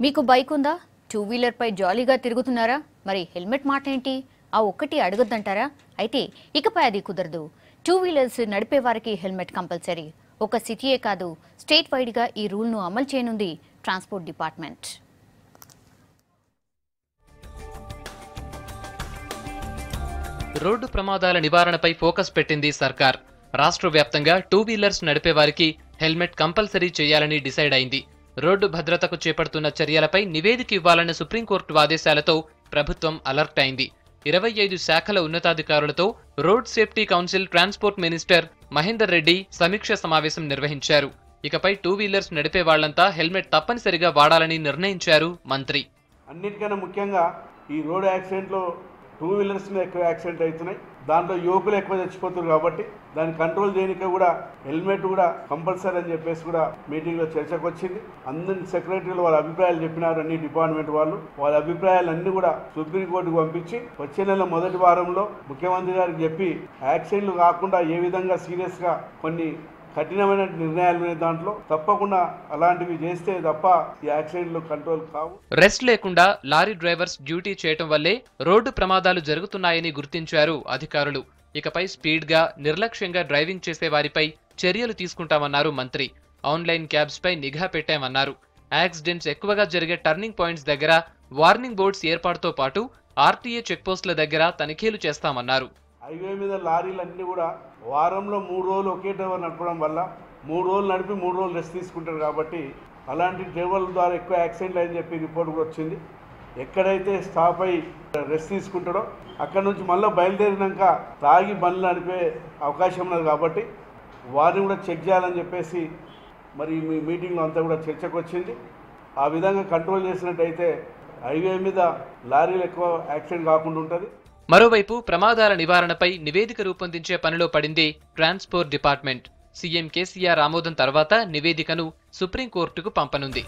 మీకు బైక్ ఉందా? Two wheeler పై జాలీగా తిరుగుతున్నారా? మరి హెల్మెట్ మాట ఏంటి? ఆ ఒక్కటి అడగొద్దంటారా? అయితే ఇకపై అది కుదరదు. టూ వీలర్స్ నడిపే వారికి హెల్మెట్ కంపల్సరీ. ఒక సిటీయే కాదు, స్టేట్ వైడ్గా ఈ రూల్ను అమలు చేయనుంది ట్రాన్స్పోర్ట్ డిపార్ట్మెంట్. రోడ్డు ప్రమాదాల నివారణపై ఫోకస్ పెట్టింది సర్కార్. రాష్ట్ర వ్యాప్తంగా టూ వీలర్స్ నడిపే వారికి హెల్మెట్ కంపల్సరీ చేయాలని డిసైడ్ అయింది. రోడ్డు భద్రతకు చేపడుతున్న చర్యలపై నివేదిక ఇవ్వాలన్న సుప్రీంకోర్టు ఆదేశాలతో ప్రభుత్వం అలర్ట్ అయింది. 25 శాఖల ఉన్నతాధికారులతో road safety council transport minister Mahender Reddy సమీక్ష సమావేశం నిర్వహించారు. ఇకపై టూ వీలర్స్ నడిపే వాళ్లంతా హెల్మెట్ తప్పనిసరిగా వాడాలని నిర్ణయించారు మంత్రి. అన్నిటికన్నా ముఖ్యంగా ఈ రోడ్ యాక్సిడెంట్లో టూ వీలర్స్ ఎక్కువ యాక్సిడెంట్ అవుతున్నాయి. దాంట్లో యువకులు ఎక్కువ చచ్చిపోతున్నారు కాబట్టి దాన్ని కంట్రోల్ చేయడానికి కూడా హెల్మెట్ కూడా కంపల్సరీ అని చెప్పేసి కూడా మీటింగ్లో చర్చకు వచ్చింది. అందరి సెక్రటరీలు వాళ్ళ అభిప్రాయాలు చెప్పినారు. అన్ని డిపార్ట్మెంట్ వాళ్ళ అభిప్రాయాలన్నీ కూడా సుప్రీంకోర్టుకు పంపించి వచ్చే నెల మొదటి వారంలో ముఖ్యమంత్రి గారికి చెప్పి యాక్సిడెంట్లు కాకుండా ఏ విధంగా సీరియస్గా కొన్ని కఠినమైన నిర్ణయాలు దాంట్లో తప్పకుండా అలాంటివి చేస్తే తప్ప ఈ యాక్సిడెంట్లు కంట్రోల్ కావు. రెస్ట్ లేకుండా లారీ డ్రైవర్స్ డ్యూటీ చేయటం వల్లే రోడ్డు ప్రమాదాలు జరుగుతున్నాయని గుర్తించారు అధికారులు. ఇకపై స్పీడ్గా నిర్లక్ష్యంగా డ్రైవింగ్ చేసే వారిపై చర్యలు తీసుకుంటామన్నారు మంత్రి. ఆన్లైన్ క్యాబ్స్ పై నిఘా పెట్టామన్నారు. యాక్సిడెంట్స్ ఎక్కువగా జరిగే టర్నింగ్ పాయింట్స్ దగ్గర వార్నింగ్ బోర్డ్స్ ఏర్పాటుతో పాటు ఆర్టీఏ చెక్పోస్టుల దగ్గర తనిఖీలు చేస్తామన్నారు. హైవే మీద లారీలన్నీ కూడా వారంలో 3 రోజులు ఒకే డ్రైవర్ నడపడం వల్ల 3 రోజులు నడిపి 3 రోజులు రెస్ట్ తీసుకుంటారు. కాబట్టి అలాంటి డ్రైవర్ల ద్వారా ఎక్కువ యాక్సిడెంట్లు అని చెప్పి రిపోర్ట్ కూడా వచ్చింది. ఎక్కడైతే స్టాప్ అయ్యి రెస్ట్ తీసుకుంటాడో అక్కడ నుంచి మళ్ళీ బయలుదేరినాక తాగి బండ్లు నడిపే అవకాశం ఉన్నది. కాబట్టి వారిని కూడా చెక్ చేయాలని చెప్పేసి మరి మీ మీటింగ్లో అంతా కూడా చర్చకు వచ్చింది. ఆ విధంగా కంట్రోల్ చేసినట్టయితే హైవే మీద లారీలు ఎక్కువ యాక్సిడెంట్ కాకుండా ఉంటుంది. మరోవైపు ప్రమాదాల నివారణపై నివేదిక రూపొందించే పనిలో పడింది ట్రాన్స్పోర్ట్ డిపార్ట్మెంట్. సీఎం కేసీఆర్ ఆమోదం తర్వాత నివేదికను సుప్రీంకోర్టుకు పంపనుంది.